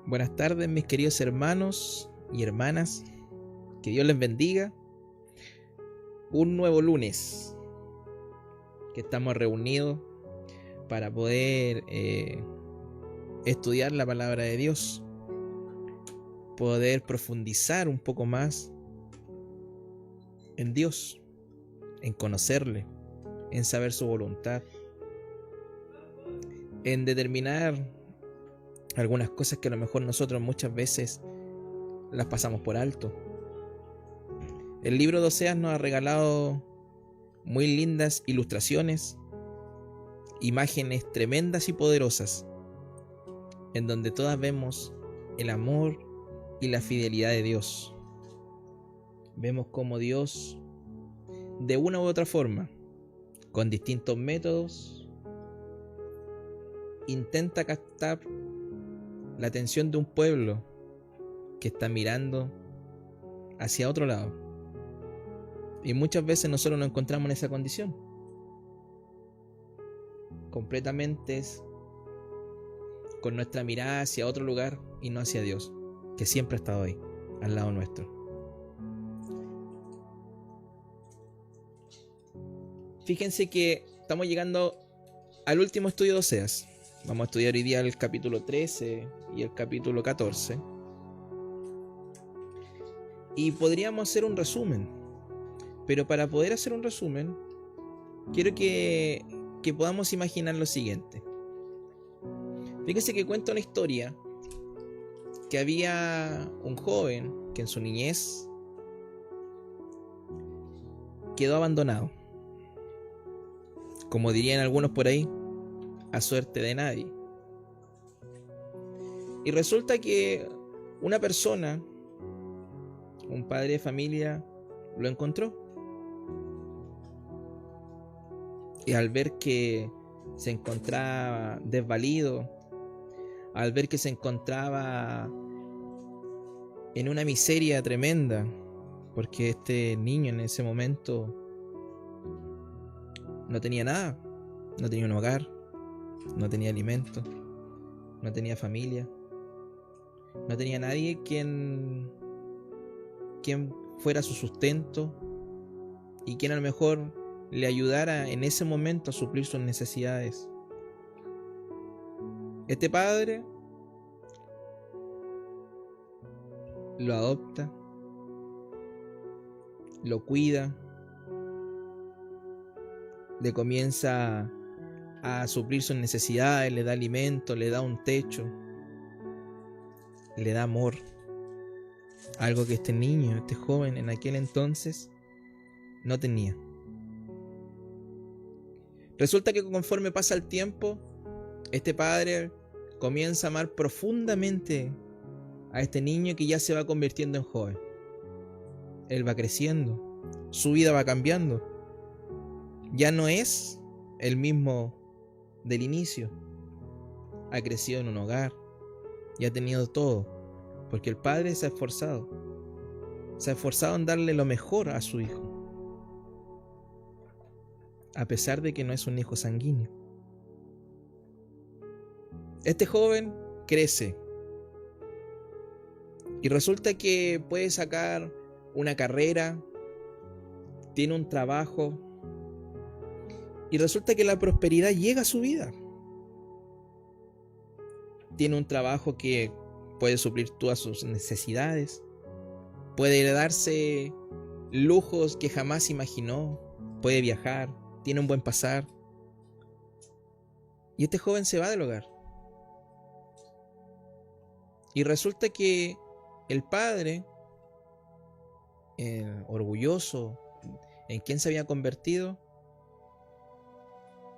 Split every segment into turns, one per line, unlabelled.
Buenas tardes, mis queridos hermanos y hermanas. Que Dios les bendiga. Un nuevo lunes que estamos reunidos para poder estudiar la palabra de Dios, poder profundizar un poco más en Dios, en conocerle, en saber su voluntad, en determinar algunas cosas que a lo mejor nosotros muchas veces las pasamos por alto. El libro de Oseas nos ha regalado muy lindas ilustraciones, imágenes tremendas y poderosas, en donde todas vemos el amor y la fidelidad de Dios. Vemos cómo Dios, de una u otra forma, con distintos métodos, intenta captar la atención de un pueblo que está mirando hacia otro lado. Y muchas veces nosotros nos encontramos en esa condición, completamente con nuestra mirada hacia otro lugar y no hacia Dios, que siempre ha estado ahí, al lado nuestro. Fíjense que estamos llegando al último estudio de Oseas. Vamos a estudiar hoy día el capítulo 13 y el capítulo 14. Y podríamos hacer un resumen. Pero para poder hacer un resumen, quiero que podamos imaginar lo siguiente. Fíjense que cuenta una historia que había un joven que en su niñez quedó abandonado. Como dirían algunos por ahí, a suerte de nadie. Y resulta que una persona, un padre de familia, lo encontró. Y al ver que se encontraba desvalido, al ver que se encontraba en una miseria tremenda, porque este niño en ese momento no tenía nada, no tenía un hogar, no tenía alimento, no tenía familia, no tenía nadie quien fuera su sustento y quien a lo mejor le ayudara en ese momento a suplir sus necesidades. Este padre lo adopta, lo cuida, le comienza a suplir sus necesidades, le da alimento, le da un techo, le da amor. Algo que este niño, este joven en aquel entonces no tenía. Resulta que conforme pasa el tiempo, este padre comienza a amar profundamente a este niño que ya se va convirtiendo en joven. Él va creciendo, su vida va cambiando. Ya no es el mismo del inicio. Ha crecido en un hogar y ha tenido todo, porque el padre se ha esforzado en darle lo mejor a su hijo, a pesar de que no es un hijo sanguíneo. Este joven crece y resulta que puede sacar una carrera, tiene un trabajo y resulta que la prosperidad llega a su vida. Tiene un trabajo que puede suplir todas sus necesidades, puede darse lujos que jamás imaginó, puede viajar, tiene un buen pasar. Y este joven se va del hogar. Y resulta que el padre, orgulloso en quien se había convertido,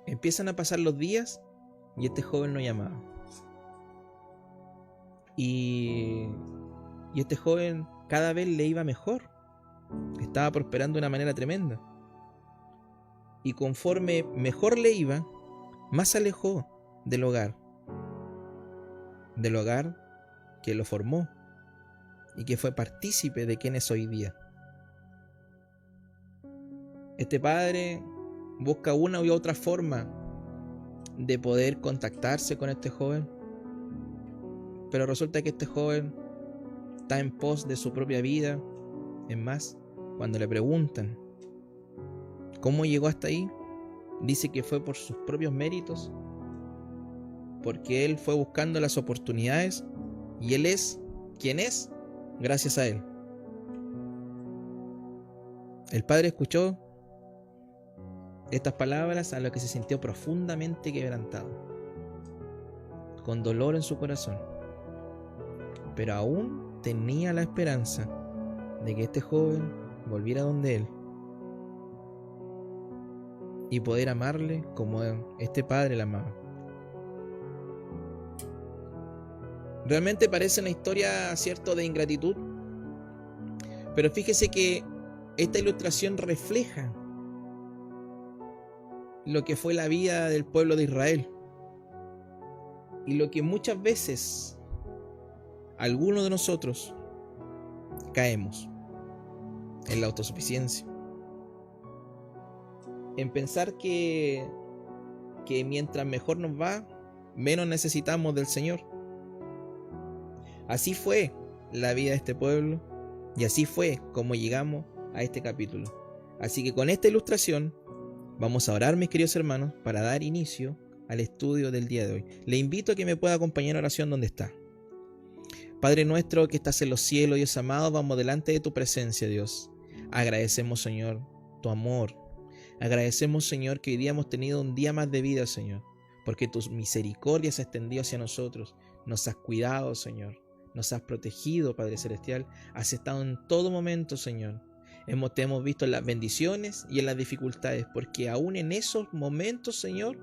empiezan a pasar los días y este joven no llamaba. Y este joven cada vez le iba mejor. Estaba prosperando de una manera tremenda. Y conforme mejor le iba, más se alejó del hogar que lo formó y que fue partícipe de quién es hoy día. Este padre busca una u otra forma de poder contactarse con este joven, Pero resulta que este joven está en pos de su propia vida. Es más, cuando le preguntan cómo llegó hasta ahí, dice que fue por sus propios méritos, porque él fue buscando las oportunidades y él es quien es gracias a él. El padre escuchó estas palabras, a lo que se sintió profundamente quebrantado, con dolor en su corazón, pero aún tenía la esperanza de que este joven volviera donde él y poder amarle como este padre la amaba. Realmente parece una historia, cierto, de ingratitud, pero fíjese que esta ilustración refleja lo que fue la vida del pueblo de Israel y lo que muchas veces algunos de nosotros caemos en la autosuficiencia, en pensar que mientras mejor nos va, menos necesitamos del Señor. Así fue la vida de este pueblo y así fue como llegamos a este capítulo. Así que con esta ilustración vamos a orar, mis queridos hermanos, para dar inicio al estudio del día de hoy. Le invito a que me pueda acompañar en oración donde está. Padre nuestro que estás en los cielos, Dios amado, vamos delante de tu presencia, Dios. Agradecemos, Señor, tu amor. Agradecemos, Señor, que hoy día hemos tenido un día más de vida, Señor, porque tus misericordias se extendió hacia nosotros. Nos has cuidado, Señor. Nos has protegido, Padre Celestial. Has estado en todo momento, Señor. Te hemos visto en las bendiciones y en las dificultades, porque aún en esos momentos, Señor,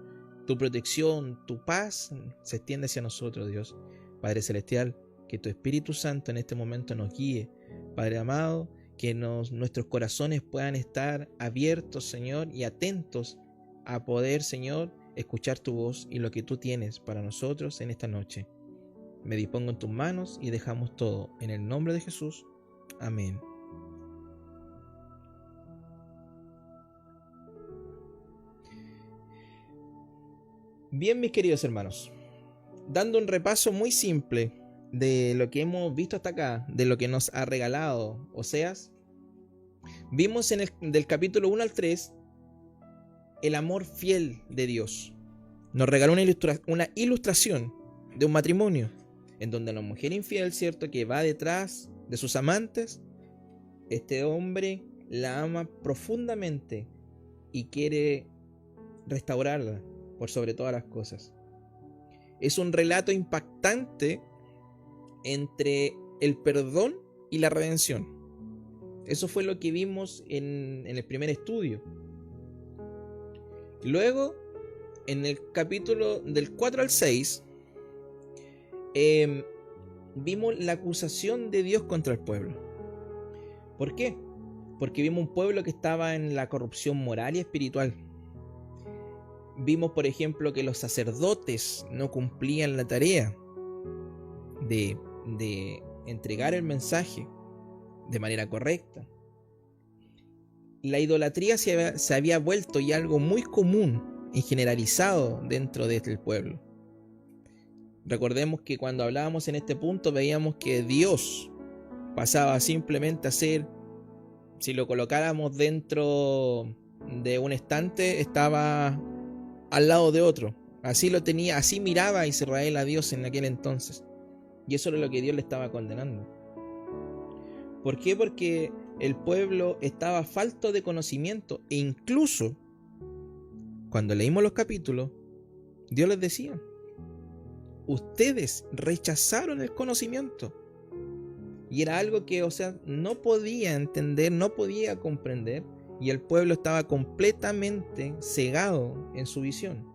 tu protección, tu paz se extiende hacia nosotros, Dios. Padre Celestial, que tu Espíritu Santo en este momento nos guíe. Padre amado, que nuestros corazones puedan estar abiertos, Señor, y atentos a poder, Señor, escuchar tu voz y lo que tú tienes para nosotros en esta noche. Me dispongo en tus manos y dejamos todo en el nombre de Jesús. Amén. Bien, mis queridos hermanos, dando un repaso muy simple de lo que hemos visto hasta acá, de lo que nos ha regalado Oseas, vimos del capítulo 1 al 3 el amor fiel de Dios. Nos regaló una ilustración de un matrimonio en donde la mujer infiel, cierto, que va detrás de sus amantes, este hombre la ama profundamente y quiere restaurarla por sobre todas las cosas. Es un relato impactante entre el perdón y la redención. Eso fue lo que vimos en el primer estudio. Luego, en el capítulo del 4 al 6, vimos la acusación de Dios contra el pueblo. ¿Por qué? Porque vimos un pueblo que estaba en la corrupción moral y espiritual. Vimos, por ejemplo, que los sacerdotes no cumplían la tarea de entregar el mensaje de manera correcta. La idolatría se había vuelto ya algo muy común y generalizado dentro del pueblo. Recordemos que cuando hablábamos en este punto veíamos que Dios pasaba simplemente a ser, si lo colocáramos dentro de un estante, estaba al lado de otro. Así lo tenía, así miraba Israel a Dios en aquel entonces. Y eso era lo que Dios le estaba condenando. ¿Por qué? Porque el pueblo estaba falto de conocimiento. E incluso, cuando leímos los capítulos, Dios les decía: ustedes rechazaron el conocimiento. Y era algo que, no podía entender, no podía comprender. Y el pueblo estaba completamente cegado en su visión.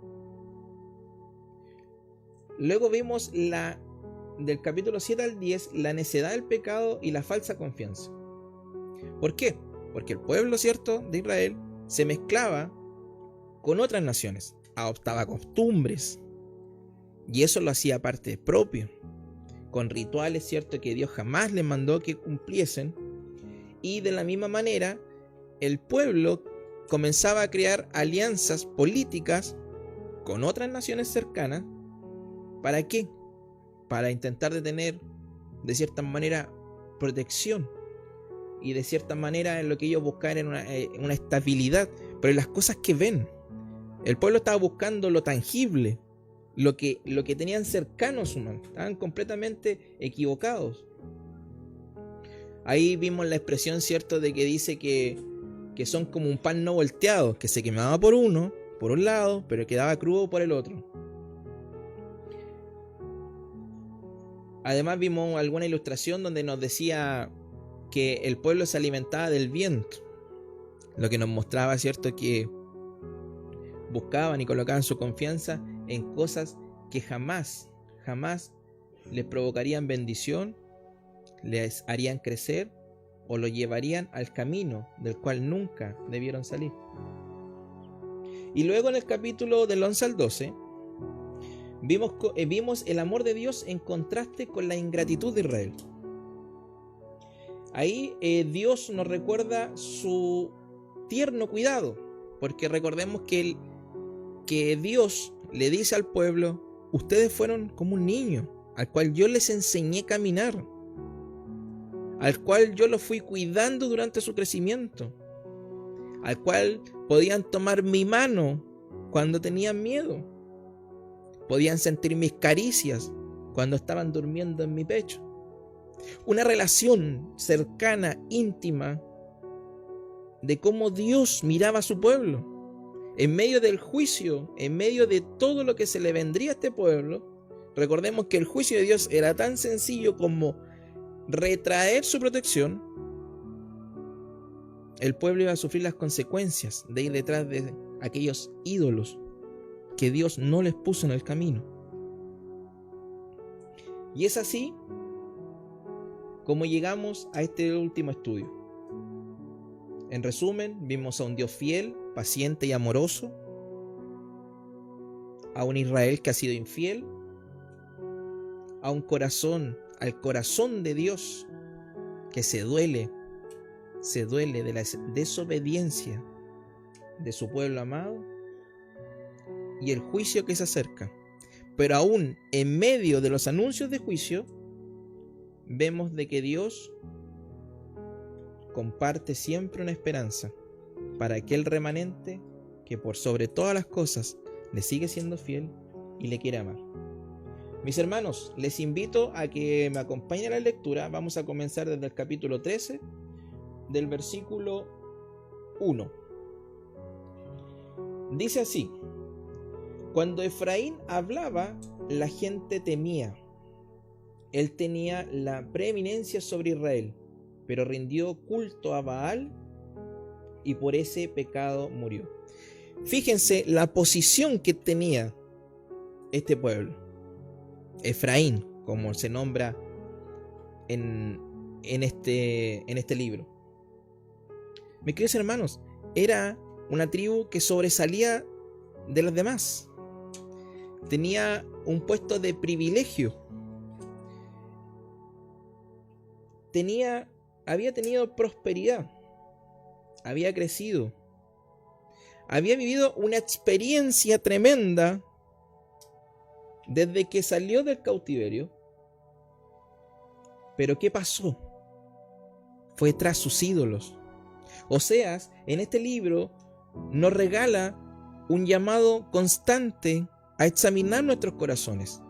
Luego vimos del capítulo 7 al 10, la necedad del pecado y la falsa confianza. ¿Por qué? Porque el pueblo, cierto, de Israel se mezclaba con otras naciones, adoptaba costumbres, y eso lo hacía parte propio, con rituales, cierto, que Dios jamás les mandó que cumpliesen. Y de la misma manera, el pueblo comenzaba a crear alianzas políticas con otras naciones cercanas. ¿Para qué? para intentar de tener de cierta manera protección, y de cierta manera en lo que ellos buscaban era una estabilidad, pero en las cosas que ven. El pueblo estaba buscando lo tangible, lo que tenían cercano a su mano. Estaban completamente equivocados. Ahí vimos la expresión, ¿cierto?, de que dice que son como un pan no volteado, que se quemaba por un lado, pero quedaba crudo por el otro. Además vimos alguna ilustración donde nos decía que el pueblo se alimentaba del viento, lo que nos mostraba, ¿cierto?, que buscaban y colocaban su confianza en cosas que jamás les provocarían bendición, les harían crecer o lo llevarían al camino del cual nunca debieron salir. Y luego en el capítulo del 11 al 12 vimos el amor de Dios en contraste con la ingratitud de Israel. Ahí Dios nos recuerda su tierno cuidado, porque recordemos que Dios le dice al pueblo: ustedes fueron como un niño, al cual yo les enseñé a caminar, al cual yo los fui cuidando durante su crecimiento, al cual podían tomar mi mano cuando tenían miedo, podían sentir mis caricias cuando estaban durmiendo en mi pecho. Una relación cercana, íntima, de cómo Dios miraba a su pueblo. En medio del juicio, en medio de todo lo que se le vendría a este pueblo, recordemos que el juicio de Dios era tan sencillo como retraer su protección. El pueblo iba a sufrir las consecuencias de ir detrás de aquellos ídolos que Dios no les puso en el camino. Y es así como llegamos a este último estudio. En resumen, vimos a un Dios fiel, paciente y amoroso, a un Israel que ha sido infiel, a un corazón, al corazón de Dios que se duele de la desobediencia de su pueblo amado y el juicio que se acerca. Pero aún en medio de los anuncios de juicio, vemos de que Dios comparte siempre una esperanza para aquel remanente que por sobre todas las cosas le sigue siendo fiel y le quiere amar. Mis hermanos, les invito a que me acompañen a la lectura. Vamos a comenzar desde el capítulo 13, del versículo 1. Dice así: cuando Efraín hablaba, la gente temía. Él tenía la preeminencia sobre Israel, pero rindió culto a Baal y por ese pecado murió. Fíjense la posición que tenía este pueblo. Efraín, como se nombra en este libro. Mis queridos hermanos, era una tribu que sobresalía de las demás. Tenía un puesto de privilegio. Había tenido prosperidad. Había crecido. Había vivido una experiencia tremenda desde que salió del cautiverio. Pero ¿qué pasó? Fue tras sus ídolos. Oseas, en este libro, nos regala un llamado constante a examinar nuestros corazones,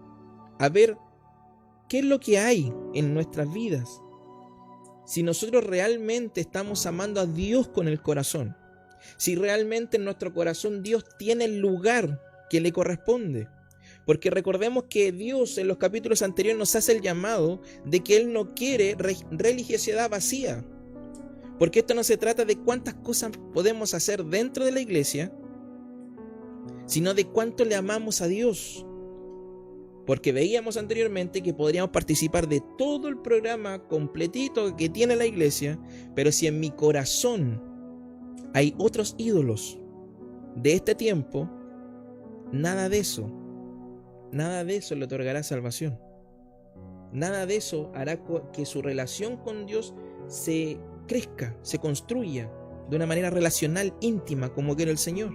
a ver qué es lo que hay en nuestras vidas. Si nosotros realmente estamos amando a Dios con el corazón, si realmente en nuestro corazón Dios tiene el lugar que le corresponde. Porque recordemos que Dios en los capítulos anteriores nos hace el llamado de que Él no quiere religiosidad vacía. Porque esto no se trata de cuántas cosas podemos hacer dentro de la iglesia, sino de cuánto le amamos a Dios. Porque veíamos anteriormente que podríamos participar de todo el programa completito que tiene la iglesia, pero si en mi corazón hay otros ídolos de este tiempo, nada de eso le otorgará salvación. Nada de eso hará que su relación con Dios se crezca, se construya de una manera relacional, íntima, como quiere el Señor.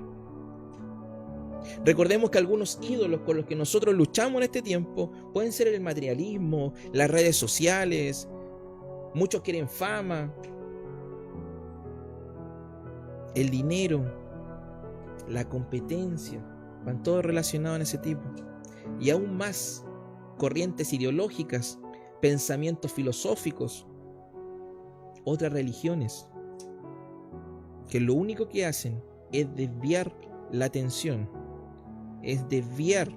Recordemos que algunos ídolos con los que nosotros luchamos en este tiempo pueden ser el materialismo, las redes sociales, muchos quieren fama, el dinero, la competencia, van todos relacionados en ese tipo. Y aún más, corrientes ideológicas, pensamientos filosóficos, otras religiones, que lo único que hacen es desviar la atención, es desviar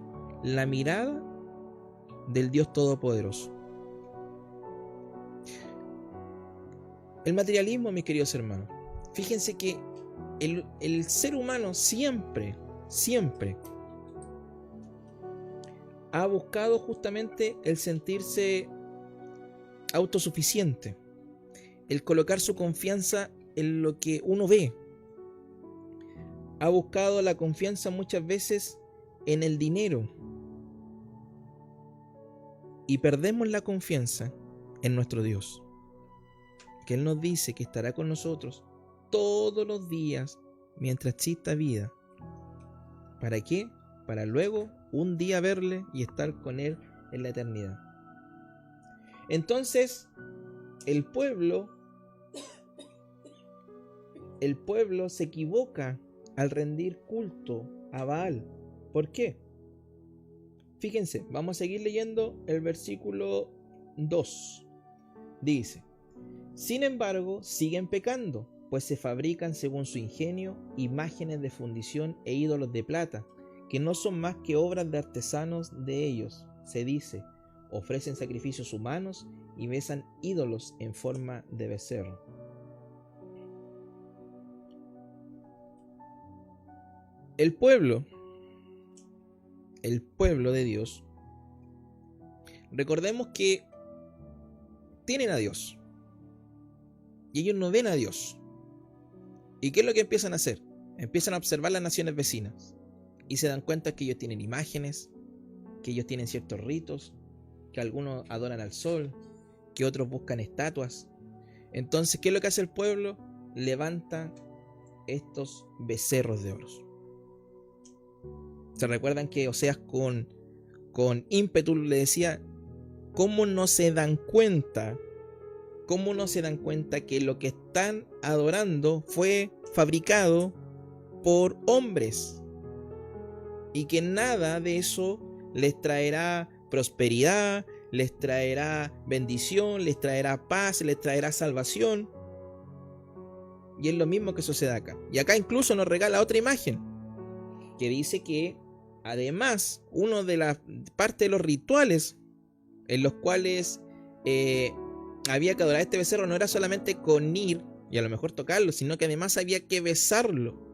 la mirada del Dios Todopoderoso. El materialismo, mis queridos hermanos, fíjense que el ser humano siempre ha buscado justamente el sentirse autosuficiente, el colocar su confianza en lo que uno ve. Ha buscado la confianza muchas veces en el dinero y perdemos la confianza en nuestro Dios, que Él nos dice que estará con nosotros todos los días mientras exista vida. ¿Para qué? Para luego un día verle y estar con Él en la eternidad. Entonces, el pueblo se equivoca al rendir culto a Baal. ¿Por qué? Fíjense, vamos a seguir leyendo el versículo 2. Dice: sin embargo, siguen pecando, pues se fabrican según su ingenio imágenes de fundición e ídolos de plata, que no son más que obras de artesanos de ellos. Se dice, ofrecen sacrificios humanos y besan ídolos en forma de becerro. El pueblo de Dios, recordemos que tienen a Dios y ellos no ven a Dios. ¿Y qué es lo que empiezan a hacer? Empiezan a observar las naciones vecinas y se dan cuenta que ellos tienen imágenes, que ellos tienen ciertos ritos, que algunos adoran al sol, que otros buscan estatuas. Entonces, ¿qué es lo que hace el pueblo? Levanta estos becerros de oro. ¿Se recuerdan que Oseas con ímpetu le decía: ¿cómo no se dan cuenta? ¿Cómo no se dan cuenta que lo que están adorando fue fabricado por hombres? Y que nada de eso les traerá prosperidad, les traerá bendición, les traerá paz, les traerá salvación. Y es lo mismo que sucede acá. Y acá incluso nos regala otra imagen que dice que además uno de las partes de los rituales en los cuales había que adorar a este becerro no era solamente con ir y a lo mejor tocarlo, sino que además había que besarlo.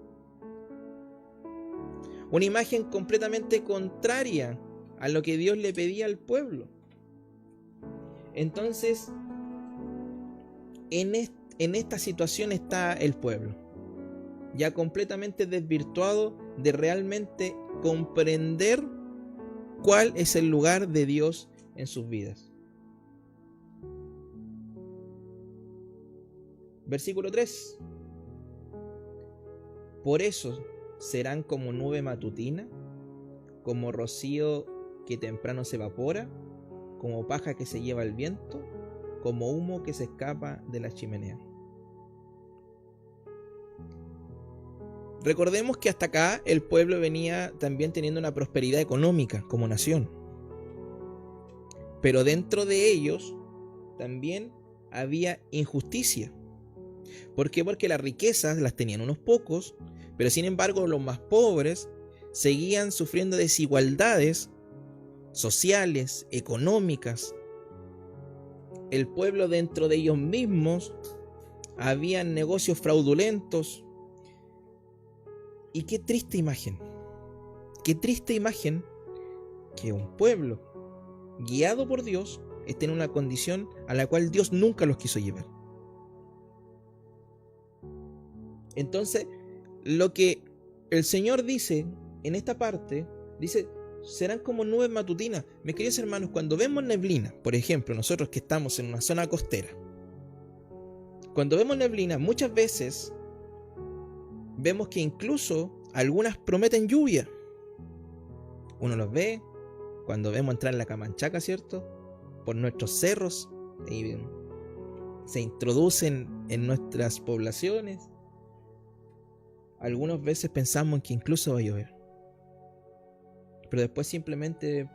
Una imagen completamente contraria a lo que Dios le pedía al pueblo. Entonces, en esta situación está el pueblo, ya completamente desvirtuado de realmente comprender cuál es el lugar de Dios en sus vidas. Versículo 3. Por eso serán como nube matutina, como rocío que temprano se evapora, como paja que se lleva el viento, como humo que se escapa de la chimenea. Recordemos que hasta acá el pueblo venía también teniendo una prosperidad económica como nación. Pero dentro de ellos también había injusticia. ¿Por qué? Porque las riquezas las tenían unos pocos, pero sin embargo los más pobres seguían sufriendo desigualdades sociales, económicas. El pueblo dentro de ellos mismos habían negocios fraudulentos. Y qué triste imagen que un pueblo guiado por Dios esté en una condición a la cual Dios nunca los quiso llevar. Entonces, lo que el Señor dice en esta parte, dice, serán como nubes matutinas. Mis queridos hermanos, cuando vemos neblina, por ejemplo, nosotros que estamos en una zona costera, cuando vemos neblina, muchas veces vemos que incluso algunas prometen lluvia. Uno los ve cuando vemos entrar en la Camanchaca, ¿cierto? Por nuestros cerros y se introducen en nuestras poblaciones. Algunas veces pensamos en que incluso va a llover, pero después simplemente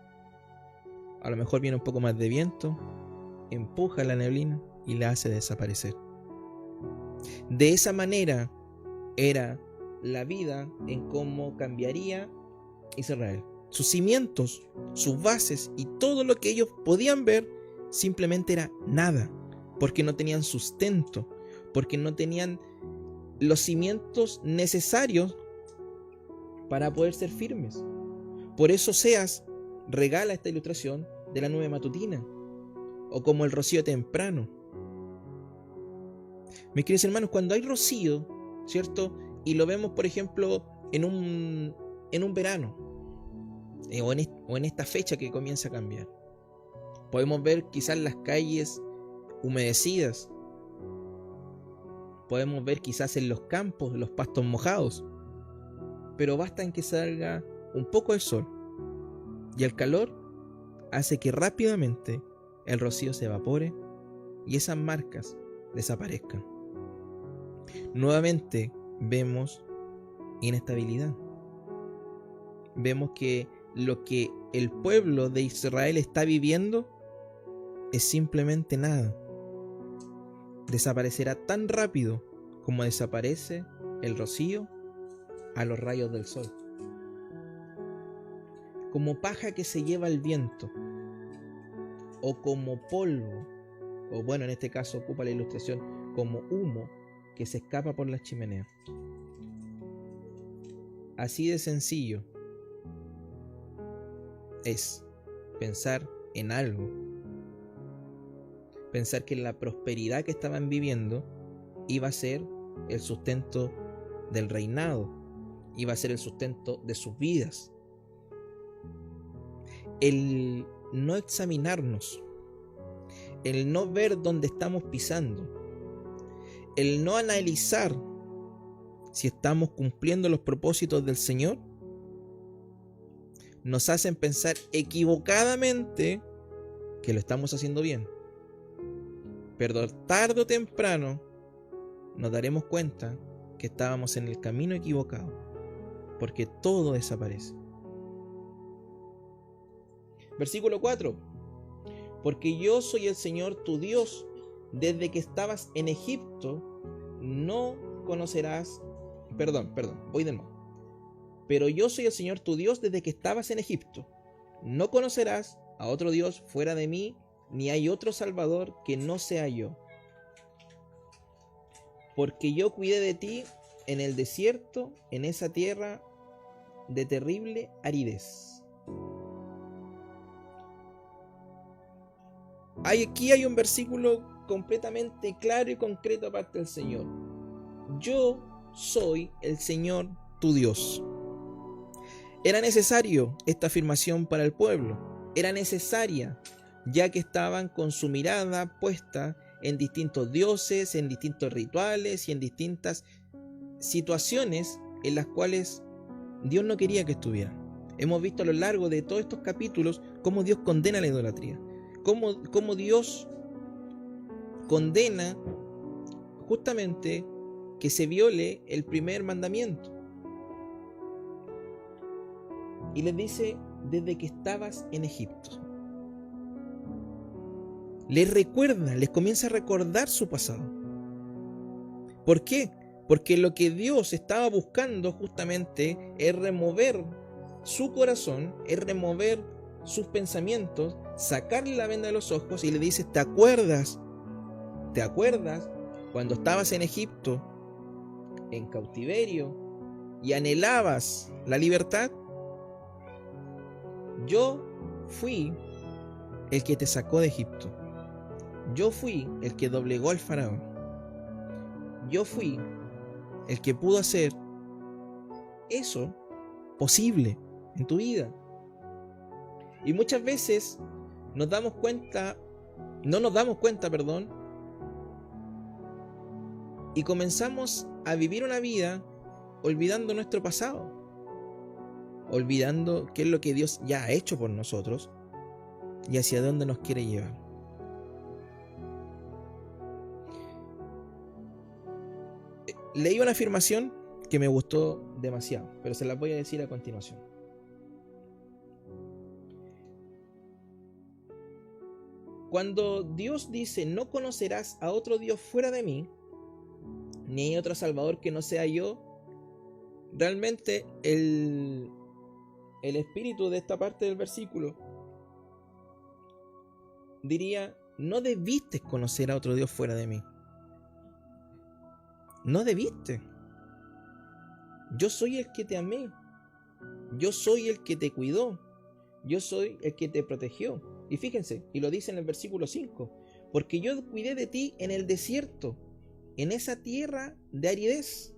a lo mejor viene un poco más de viento, empuja la neblina y la hace desaparecer. De esa manera era la vida en cómo cambiaría Israel. Sus cimientos, sus bases y todo lo que ellos podían ver simplemente era nada, porque no tenían sustento, porque no tenían los cimientos necesarios para poder ser firmes. Por eso Oseas regala esta ilustración de la nube matutina, o como el rocío temprano. Mis queridos hermanos, cuando hay rocío, ¿cierto? Y lo vemos, por ejemplo, en un verano, o en esta fecha que comienza a cambiar, podemos ver quizás las calles humedecidas, podemos ver quizás en los campos los pastos mojados, pero basta en que salga un poco el sol y el calor hace que rápidamente el rocío se evapore y esas marcas desaparezcan. Nuevamente vemos inestabilidad. Vemos que lo que el pueblo de Israel está viviendo es simplemente nada. Desaparecerá tan rápido como desaparece el rocío a los rayos del sol. Como paja que se lleva el viento, o como polvo, o bueno, en este caso ocupa la ilustración como humo que se escapa por las chimeneas. Así de sencillo es pensar en algo, pensar que la prosperidad que estaban viviendo iba a ser el sustento del reinado, iba a ser el sustento de sus vidas. El no examinarnos, el no ver dónde estamos pisando, el no analizar si estamos cumpliendo los propósitos del Señor, nos hacen pensar equivocadamente que lo estamos haciendo bien. Pero tarde o temprano nos daremos cuenta que estábamos en el camino equivocado, porque todo desaparece. Versículo 4. Porque yo soy el Señor tu Dios, desde que estabas en Egipto, no conocerás... voy de nuevo. Pero yo soy el Señor tu Dios desde que estabas en Egipto. No conocerás a otro Dios fuera de mí, ni hay otro Salvador que no sea yo. Porque yo cuidé de ti en el desierto, en esa tierra de terrible aridez. Aquí hay un versículo completamente claro y concreto aparte del Señor. Yo soy el Señor tu Dios. Era necesario esta afirmación para el pueblo. Era necesaria, ya que estaban con su mirada puesta en distintos dioses, en distintos rituales y en distintas situaciones en las cuales Dios no quería que estuvieran. Hemos visto a lo largo de todos estos capítulos cómo Dios condena la idolatría, cómo Dios condena justamente que se viole el primer mandamiento. Y les dice, desde que estabas en Egipto. Les recuerda, les comienza a recordar su pasado. ¿Por qué? Porque lo que Dios estaba buscando justamente es remover su corazón, es remover sus pensamientos, sacarle la venda de los ojos y le dice, ¿te acuerdas cuando estabas en Egipto, en cautiverio, y anhelabas la libertad? Yo fui el que te sacó de Egipto. Yo fui el que doblegó al faraón. Yo fui el que pudo hacer eso posible en tu vida. Y muchas veces no nos damos cuenta, y comenzamos a vivir una vida olvidando nuestro pasado, olvidando qué es lo que Dios ya ha hecho por nosotros y hacia dónde nos quiere llevar. Leí una afirmación que me gustó demasiado, pero se las voy a decir a continuación. Cuando Dios dice, no conocerás a otro Dios fuera de mí, ni hay otro Salvador que no sea yo, realmente el espíritu de esta parte del versículo diría, no debiste conocer a otro Dios fuera de mí. No debiste. Yo soy el que te amé. Yo soy el que te cuidó. Yo soy el que te protegió. Y fíjense, y lo dice en el versículo 5, porque yo cuidé de ti en el desierto, en esa tierra de aridez.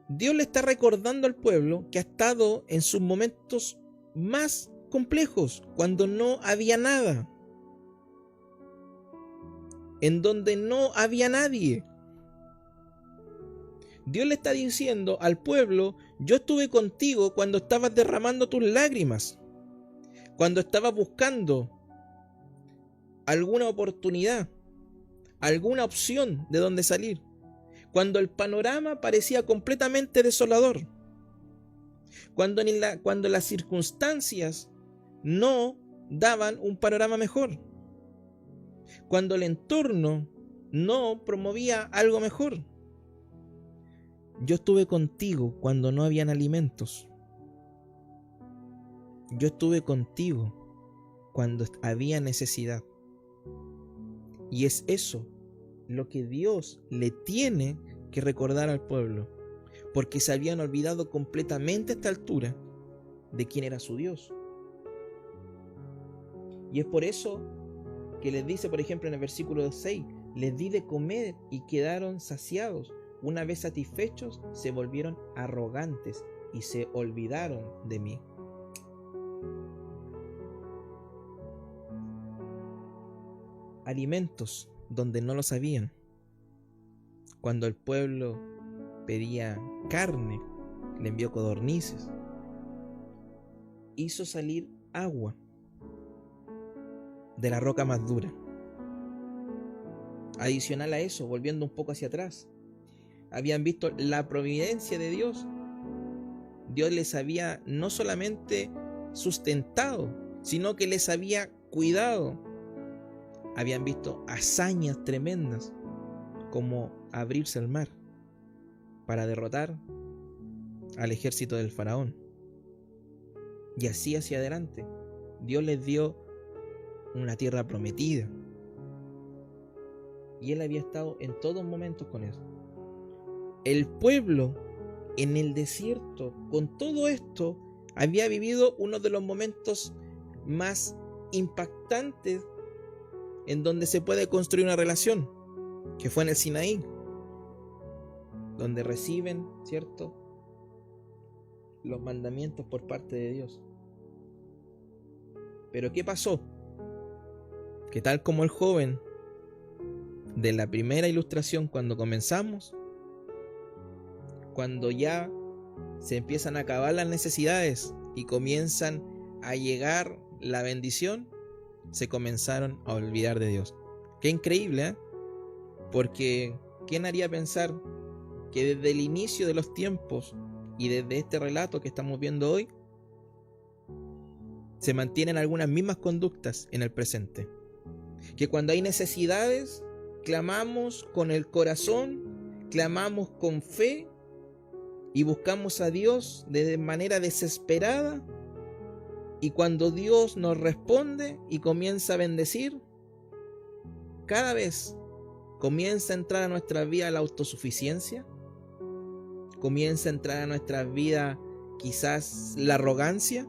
Dios le está recordando al pueblo que ha estado en sus momentos más complejos, cuando no había nada, en donde no había nadie. Dios le está diciendo al pueblo, yo estuve contigo cuando estabas derramando tus lágrimas, cuando estabas buscando alguna oportunidad, alguna opción de donde salir, cuando el panorama parecía completamente desolador, cuando las circunstancias no daban un panorama mejor, cuando el entorno no promovía algo mejor. Yo estuve contigo cuando no habían alimentos. Yo estuve contigo cuando había necesidad. Y es eso lo que Dios le tiene que recordar al pueblo, porque se habían olvidado completamente a esta altura de quién era su Dios. Y es por eso que les dice, por ejemplo, en el versículo 6, les di de comer y quedaron saciados. Una vez satisfechos, se volvieron arrogantes y se olvidaron de mí. Alimentos donde no los habían. Cuando el pueblo pedía carne, le envió codornices. Hizo salir agua de la roca más dura. Adicional a eso, volviendo un poco hacia atrás, habían visto la providencia de Dios. Dios les había no solamente sustentado, sino que les había cuidado. Habían visto hazañas tremendas, como abrirse el mar para derrotar al ejército del faraón. Y así hacia adelante, Dios les dio una tierra prometida. Y Él había estado en todos momentos con eso. El pueblo en el desierto, con todo esto, había vivido uno de los momentos más impactantes en donde se puede construir una relación, que fue en el Sinaí, donde reciben, ¿cierto?, los mandamientos por parte de Dios. Pero ¿qué pasó? Que tal como el joven de la primera ilustración, cuando comenzamos, cuando ya se empiezan a acabar las necesidades y comienzan a llegar la bendición, se comenzaron a olvidar de Dios. Qué increíble, ¿eh? Porque ¿quién haría pensar que desde el inicio de los tiempos y desde este relato que estamos viendo hoy, se mantienen algunas mismas conductas en el presente? Que cuando hay necesidades, clamamos con el corazón, clamamos con fe y buscamos a Dios de manera desesperada, y cuando Dios nos responde y comienza a bendecir, cada vez comienza a entrar a nuestra vida la autosuficiencia, comienza a entrar a nuestra vida quizás la arrogancia,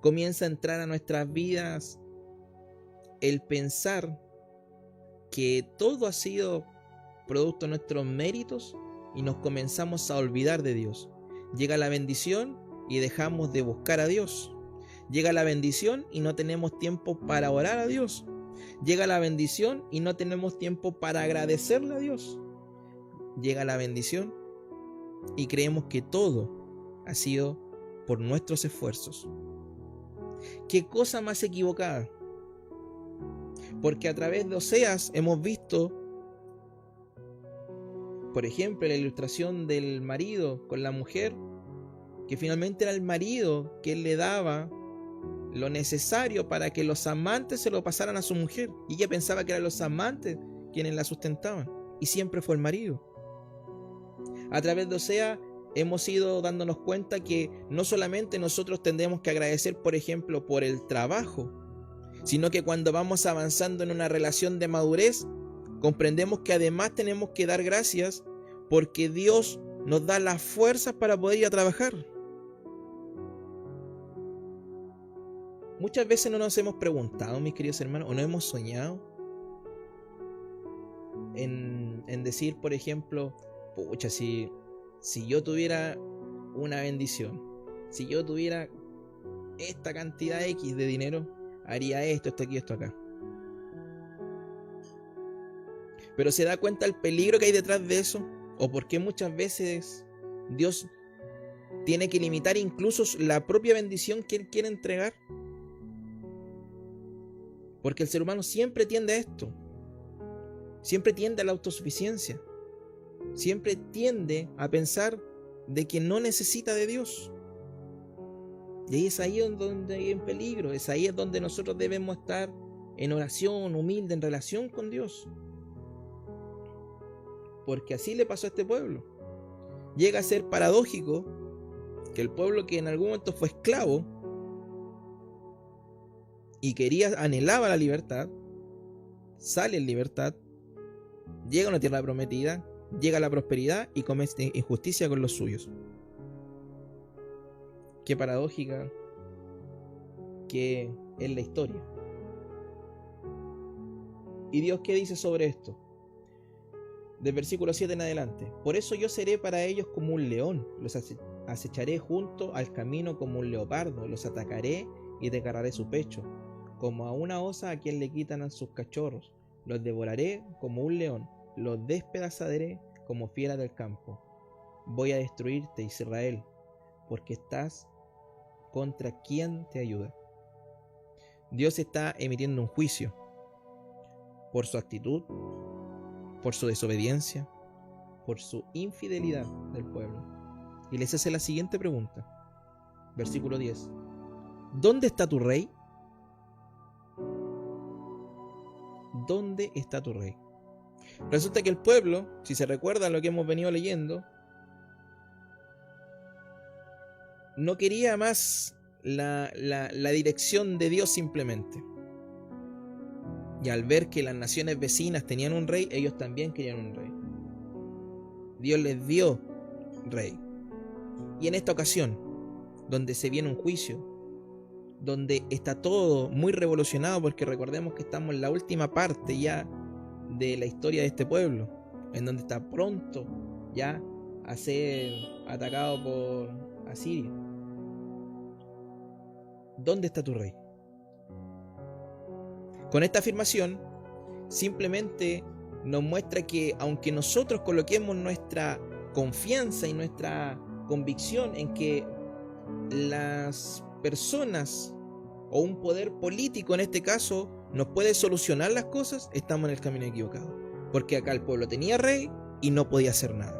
comienza a entrar a nuestras vidas el pensar que todo ha sido producto de nuestros méritos y nos comenzamos a olvidar de Dios. Llega la bendición y dejamos de buscar a Dios. Llega la bendición y no tenemos tiempo para orar a Dios. Llega la bendición y no tenemos tiempo para agradecerle a Dios. Llega la bendición y creemos que todo ha sido por nuestros esfuerzos. ¿Qué cosa más equivocada? Porque a través de Oseas hemos visto, por ejemplo, la ilustración del marido con la mujer, que finalmente era el marido que le daba lo necesario para que los amantes se lo pasaran a su mujer, y ella pensaba que eran los amantes quienes la sustentaban, y siempre fue el marido. A través de Oseas hemos ido dándonos cuenta que no solamente nosotros tendremos que agradecer, por ejemplo, por el trabajo, sino que cuando vamos avanzando en una relación de madurez, comprendemos que además tenemos que dar gracias porque Dios nos da las fuerzas para poder ir a trabajar. Muchas veces no nos hemos preguntado, mis queridos hermanos, o no hemos soñado en decir, por ejemplo, pucha, si yo tuviera una bendición, si yo tuviera esta cantidad X de dinero, haría esto, esto aquí, esto acá. Pero ¿se da cuenta el peligro que hay detrás de eso? ¿O por qué muchas veces Dios tiene que limitar incluso la propia bendición que Él quiere entregar? Porque el ser humano siempre tiende a esto. Siempre tiende a la autosuficiencia. Siempre tiende a pensar de que no necesita de Dios. Y ahí es ahí donde hay un peligro. Es ahí es donde nosotros debemos estar en oración, humilde, en relación con Dios. Porque así le pasó a este pueblo. Llega a ser paradójico que el pueblo que en algún momento fue esclavo y anhelaba la libertad, sale en libertad, llega a una tierra prometida, llega a la prosperidad y comete injusticia con los suyos. Qué paradójica que es la historia. ¿Y Dios qué dice sobre esto? Del versículo 7 en adelante. Por eso yo seré para ellos como un león, los acecharé junto al camino como un leopardo, los atacaré y desgarraré su pecho, como a una osa a quien le quitan a sus cachorros. Los devoraré como un león, los despedazaré como fiera del campo. Voy a destruirte, Israel, porque estás contra quien te ayuda. Dios está emitiendo un juicio por su actitud, por su desobediencia, por su infidelidad del pueblo. Y les hace la siguiente pregunta. Versículo 10. ¿Dónde está tu rey? ¿Dónde está tu rey? Resulta que el pueblo, si se recuerda lo que hemos venido leyendo, no quería más la dirección de Dios simplemente. Y al ver que las naciones vecinas tenían un rey, ellos también querían un rey. Dios les dio rey. Y en esta ocasión, donde se viene un juicio, donde está todo muy revolucionado, porque recordemos que estamos en la última parte ya de la historia de este pueblo, en donde está pronto ya a ser atacado por Asiria. ¿Dónde está tu rey? Con esta afirmación simplemente nos muestra que aunque nosotros coloquemos nuestra confianza y nuestra convicción en que las personas o un poder político en este caso nos puede solucionar las cosas, estamos en el camino equivocado. Porque acá el pueblo tenía rey y no podía hacer nada.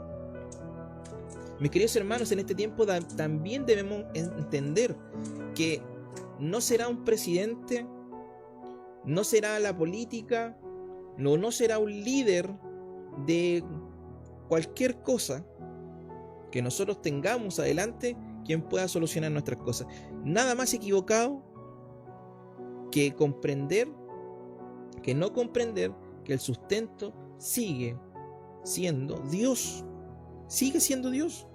Mis queridos hermanos, en este tiempo también debemos entender que no será un presidente, no será la política, no será un líder de cualquier cosa que nosotros tengamos adelante quien pueda solucionar nuestras cosas. Nada más equivocado que no comprender que el sustento sigue siendo Dios. Sigue siendo Dios.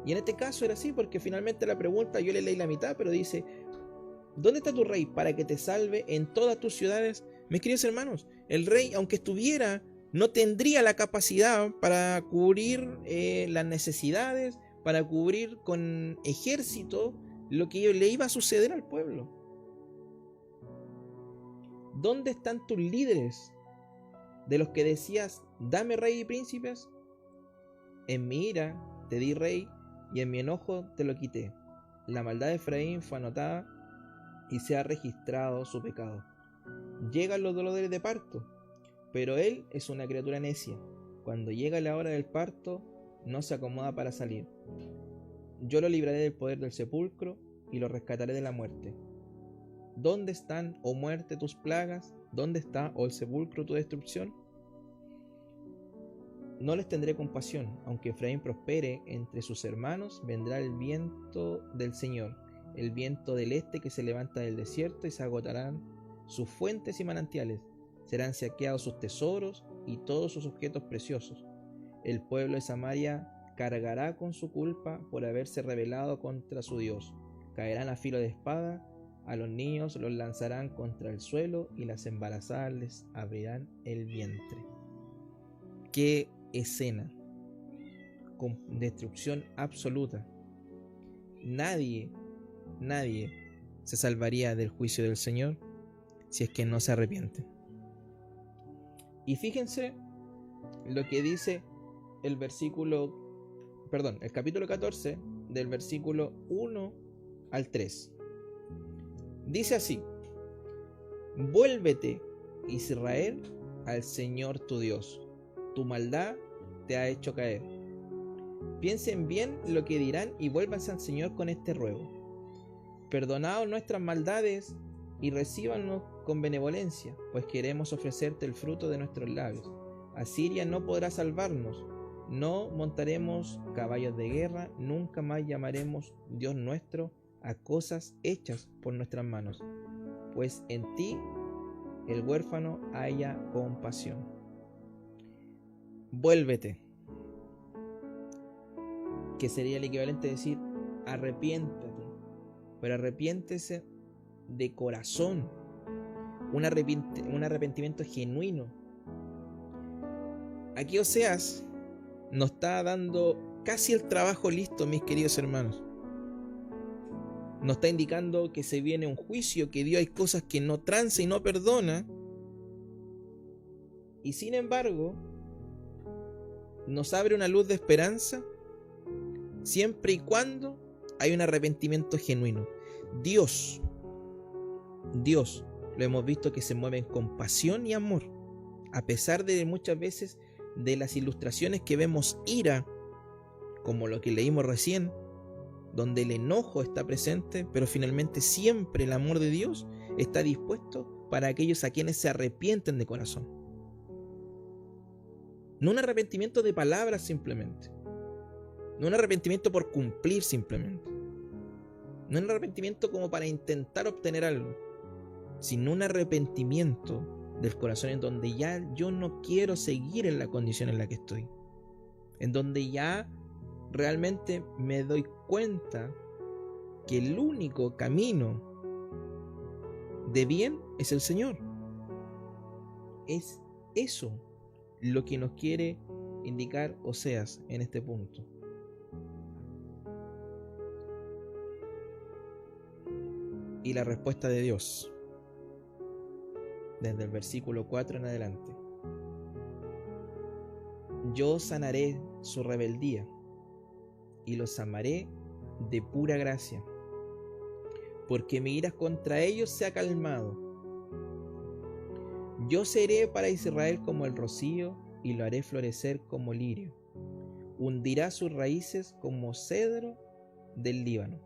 Y en este caso era así, porque finalmente la pregunta, yo le leí la mitad, pero dice: ¿dónde está tu rey para que te salve en todas tus ciudades? Mis queridos hermanos, el rey, aunque estuviera, no tendría la capacidad para cubrir las necesidades, para cubrir con ejército lo que le iba a suceder al pueblo. ¿Dónde están tus líderes de los que decías, dame rey y príncipes? En mi ira te di rey y en mi enojo te lo quité. La maldad de Efraín fue anotada y se ha registrado su pecado. Llegan los dolores de parto, pero él es una criatura necia. Cuando llega la hora del parto, no se acomoda para salir. Yo lo libraré del poder del sepulcro y lo rescataré de la muerte. ¿Dónde están, oh muerte, tus plagas? ¿Dónde está, oh el sepulcro, tu destrucción? No les tendré compasión, aunque Efraín prospere entre sus hermanos, vendrá el viento del Señor, el viento del este que se levanta del desierto, y se agotarán sus fuentes y manantiales, serán saqueados sus tesoros y todos sus objetos preciosos. El pueblo de Samaria cargará con su culpa por haberse rebelado contra su Dios. Caerán a filo de espada, a los niños los lanzarán contra el suelo y las embarazadas les abrirán el vientre. ¡Qué escena! Con destrucción absoluta. Nadie se salvaría del juicio del Señor si es que no se arrepienten. Y fíjense lo que dice el capítulo 14, del versículo 1 al 3. Dice así: Vuélvete, Israel, al Señor tu Dios. Tu maldad te ha hecho caer. Piensen bien lo que dirán y vuélvanse al Señor con este ruego. Perdonaos nuestras maldades y recíbanos con benevolencia, pues queremos ofrecerte el fruto de nuestros labios. Asiria no podrá salvarnos, no montaremos caballos de guerra, nunca más llamaremos Dios nuestro a cosas hechas por nuestras manos, pues en ti el huérfano haya compasión. Vuélvete, que sería el equivalente a decir arrepiéntate, pero arrepiéntese de corazón, un arrepentimiento genuino. Aquí Oseas nos está dando casi el trabajo listo, mis queridos hermanos. Nos está indicando que se viene un juicio, que Dios hay cosas que no transa y no perdona, y sin embargo nos abre una luz de esperanza siempre y cuando hay un arrepentimiento genuino. Dios, lo hemos visto que se mueve en compasión y amor, a pesar de muchas veces de las ilustraciones que vemos ira, como lo que leímos recién, donde el enojo está presente, pero finalmente siempre el amor de Dios está dispuesto para aquellos a quienes se arrepienten de corazón. No un arrepentimiento de palabras simplemente, no un arrepentimiento por cumplir simplemente, no un arrepentimiento como para intentar obtener algo, sino un arrepentimiento del corazón en donde ya yo no quiero seguir en la condición en la que estoy, en donde ya realmente me doy cuenta que el único camino de bien es el Señor. Es eso lo que nos quiere indicar Oseas en este punto. Y la respuesta de Dios, desde el versículo 4 en adelante: yo sanaré su rebeldía y los amaré de pura gracia, porque mi ira contra ellos se ha calmado. Yo seré para Israel como el rocío y lo haré florecer como lirio. Hundirá sus raíces como cedro del Líbano.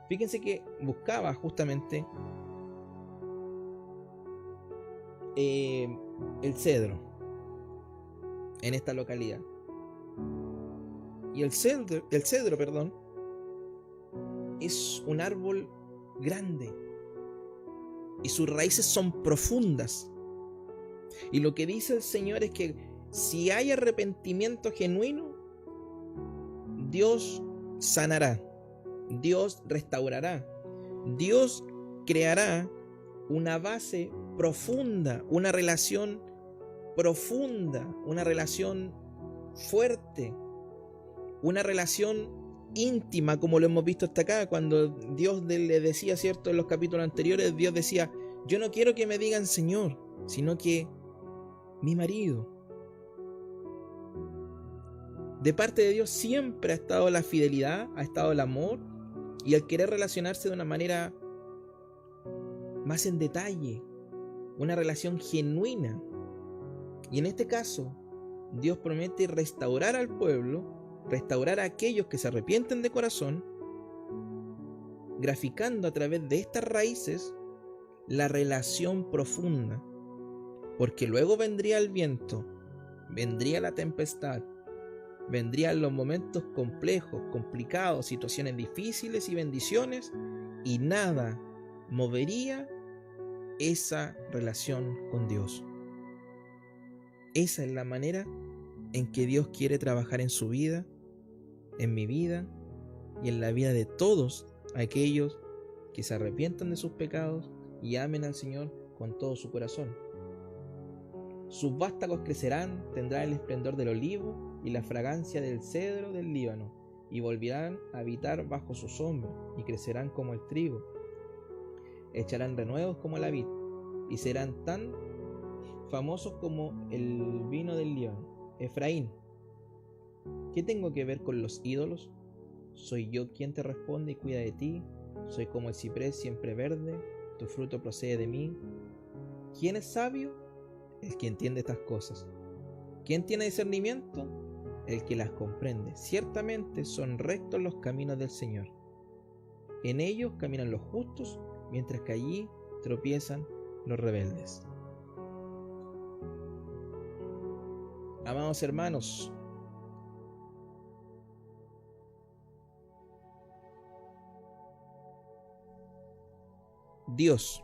Fíjense que buscaba justamente el cedro en esta localidad. Y el cedro, es un árbol grande y sus raíces son profundas. Y lo que dice el Señor es que si hay arrepentimiento genuino, Dios sanará, Dios restaurará, Dios creará una base profunda, una relación profunda, una relación fuerte, una relación íntima, como lo hemos visto hasta acá, cuando Dios le decía, ¿cierto? En los capítulos anteriores, Dios decía: yo no quiero que me digan Señor, sino que mi marido. De parte de Dios siempre ha estado la fidelidad, ha estado el amor y el querer relacionarse de una manera más en detalle, una relación genuina. Y en este caso, Dios promete restaurar al pueblo, restaurar a aquellos que se arrepienten de corazón, graficando a través de estas raíces la relación profunda. Porque luego vendría el viento, vendría la tempestad, vendrían los momentos complejos, complicados, situaciones difíciles y bendiciones, y nada movería esa relación con Dios. Esa es la manera en que Dios quiere trabajar en su vida, en mi vida y en la vida de todos aquellos que se arrepientan de sus pecados y amen al Señor con todo su corazón. Sus vástagos crecerán, tendrán el esplendor del olivo y la fragancia del cedro del Líbano, y volverán a habitar bajo su sombra, y crecerán como el trigo. Echarán renuevos como la vid, y serán tan famosos como el vino del Líbano. Efraín, ¿qué tengo que ver con los ídolos? Soy yo quien te responde y cuida de ti. Soy como el ciprés siempre verde, tu fruto procede de mí. ¿Quién es sabio? El que entiende estas cosas. ¿Quién tiene discernimiento? El que las comprende. Ciertamente son rectos los caminos del Señor. En ellos caminan los justos, mientras que allí tropiezan los rebeldes. Amados hermanos, Dios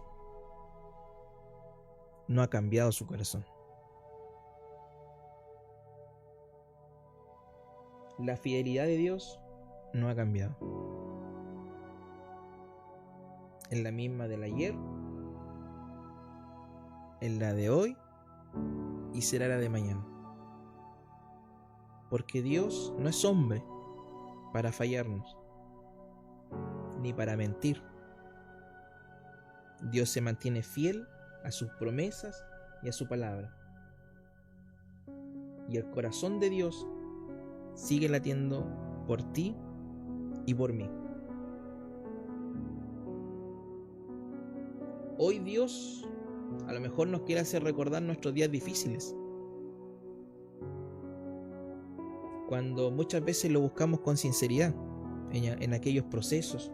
no ha cambiado su corazón. La fidelidad de Dios no ha cambiado. Es la misma del ayer, es la de hoy y será la de mañana. Porque Dios no es hombre para fallarnos, ni para mentir. Dios se mantiene fiel a sus promesas y a su palabra. Y el corazón de Dios sigue latiendo por ti y por mí. Hoy Dios a lo mejor nos quiere hacer recordar nuestros días difíciles, cuando muchas veces lo buscamos con sinceridad en aquellos procesos,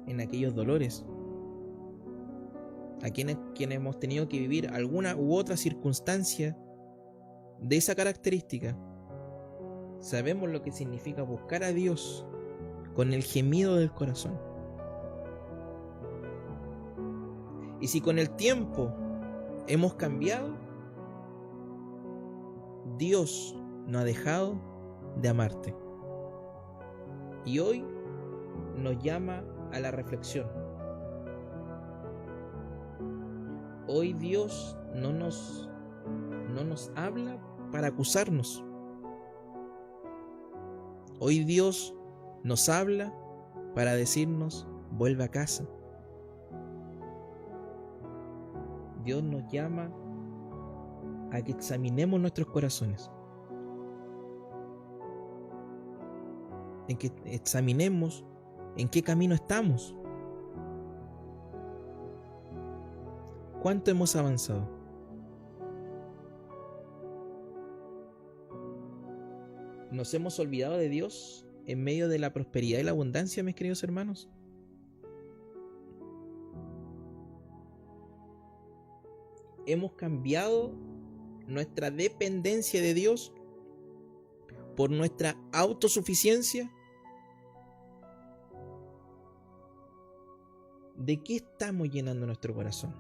en aquellos dolores, a quienes hemos tenido que vivir alguna u otra circunstancia de esa característica. Sabemos lo que significa buscar a Dios con el gemido del corazón. Y si con el tiempo hemos cambiado, Dios no ha dejado de amarte. Y hoy nos llama a la reflexión. Hoy Dios no nos habla para acusarnos. Hoy Dios nos habla para decirnos: vuelve a casa. Dios nos llama a que examinemos nuestros corazones, en que examinemos en qué camino estamos, cuánto hemos avanzado. ¿Nos hemos olvidado de Dios en medio de la prosperidad y la abundancia, mis queridos hermanos? ¿Hemos cambiado nuestra dependencia de Dios por nuestra autosuficiencia? ¿De qué estamos llenando nuestro corazón?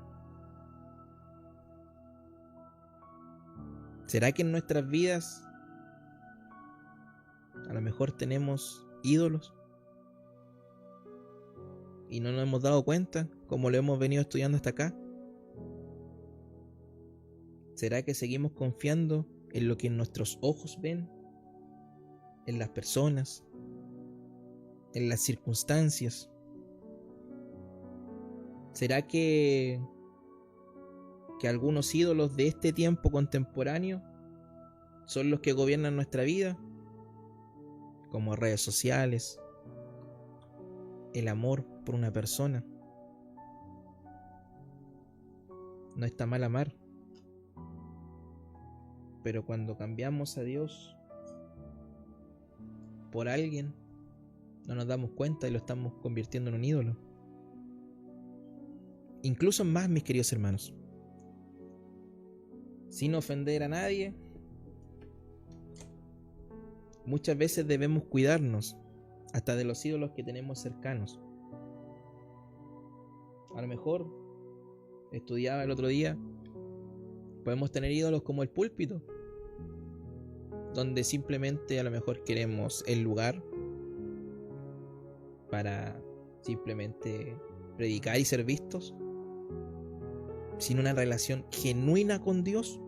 ¿Será que en nuestras vidas a lo mejor tenemos ídolos y no nos hemos dado cuenta, como lo hemos venido estudiando hasta acá? ¿Será que seguimos confiando en lo que nuestros ojos ven, en las personas, en las circunstancias? ¿Será que algunos ídolos de este tiempo contemporáneo son los que gobiernan nuestra vida como redes sociales, el amor por una persona. No está mal amar, pero cuando cambiamos a Dios por alguien, no nos damos cuenta y lo estamos convirtiendo en un ídolo. Incluso más, mis queridos hermanos, sin ofender a nadie, muchas veces debemos cuidarnos hasta de los ídolos que tenemos cercanos. A lo mejor, estudiaba el otro día, podemos tener ídolos como el púlpito, donde simplemente a lo mejor queremos el lugar para simplemente predicar y ser vistos, sin una relación genuina con Dios.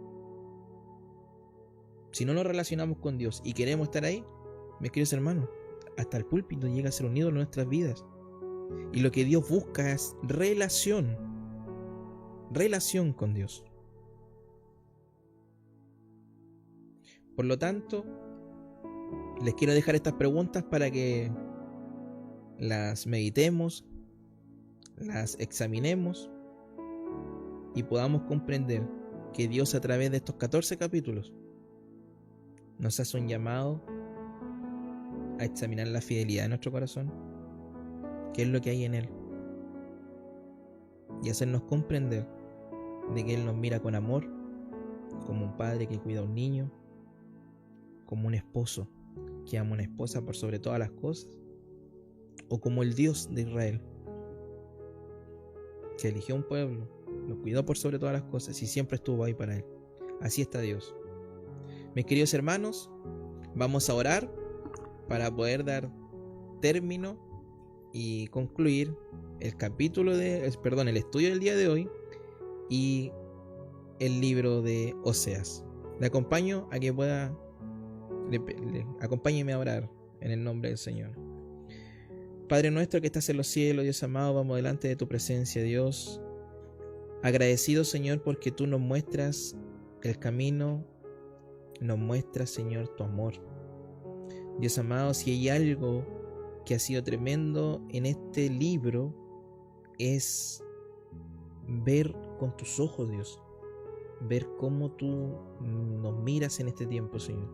Si no nos relacionamos con Dios y queremos estar ahí, mis queridos hermanos, hasta el púlpito llega a ser un ídolo en nuestras vidas. Y lo que Dios busca es relación con Dios. Por lo tanto, les quiero dejar estas preguntas para que las meditemos, las examinemos y podamos comprender que Dios, a través de estos 14 capítulos, nos hace un llamado a examinar la fidelidad de nuestro corazón, qué es lo que hay en él, y hacernos comprender de que Él nos mira con amor, como un padre que cuida a un niño, como un esposo que ama a una esposa por sobre todas las cosas, o como el Dios de Israel, que eligió un pueblo, lo cuidó por sobre todas las cosas y siempre estuvo ahí para él. Así está Dios. Mis queridos hermanos, vamos a orar para poder dar término y concluir el estudio del día de hoy y el libro de Oseas. Le acompaño a que pueda, acompáñeme a orar en el nombre del Señor. Padre nuestro que estás en los cielos, Dios amado, vamos delante de tu presencia, Dios. Agradecido, Señor, porque tú nos muestras el camino, nos muestras, Señor, tu amor. Dios amado, si hay algo que ha sido tremendo en este libro, es ver con tus ojos, Dios. Ver cómo tú nos miras en este tiempo, Señor.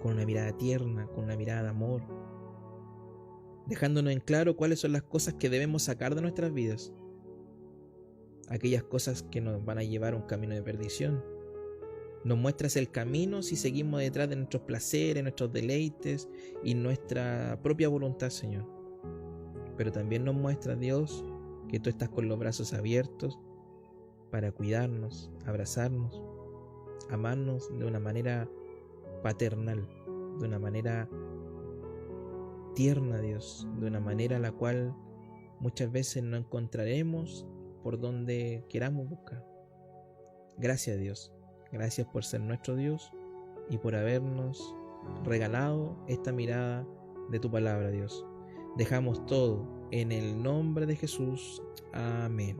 Con una mirada tierna, con una mirada de amor. Dejándonos en claro cuáles son las cosas que debemos sacar de nuestras vidas. Aquellas cosas que nos van a llevar a un camino de perdición. Nos muestras el camino si seguimos detrás de nuestros placeres, nuestros deleites y nuestra propia voluntad, Señor. Pero también nos muestras, Dios, que tú estás con los brazos abiertos para cuidarnos, abrazarnos, amarnos de una manera paternal, de una manera tierna, Dios, de una manera la cual muchas veces no encontraremos por donde queramos buscar. Gracias, Dios. Gracias por ser nuestro Dios y por habernos regalado esta mirada de tu palabra, Dios. Dejamos todo en el nombre de Jesús. Amén.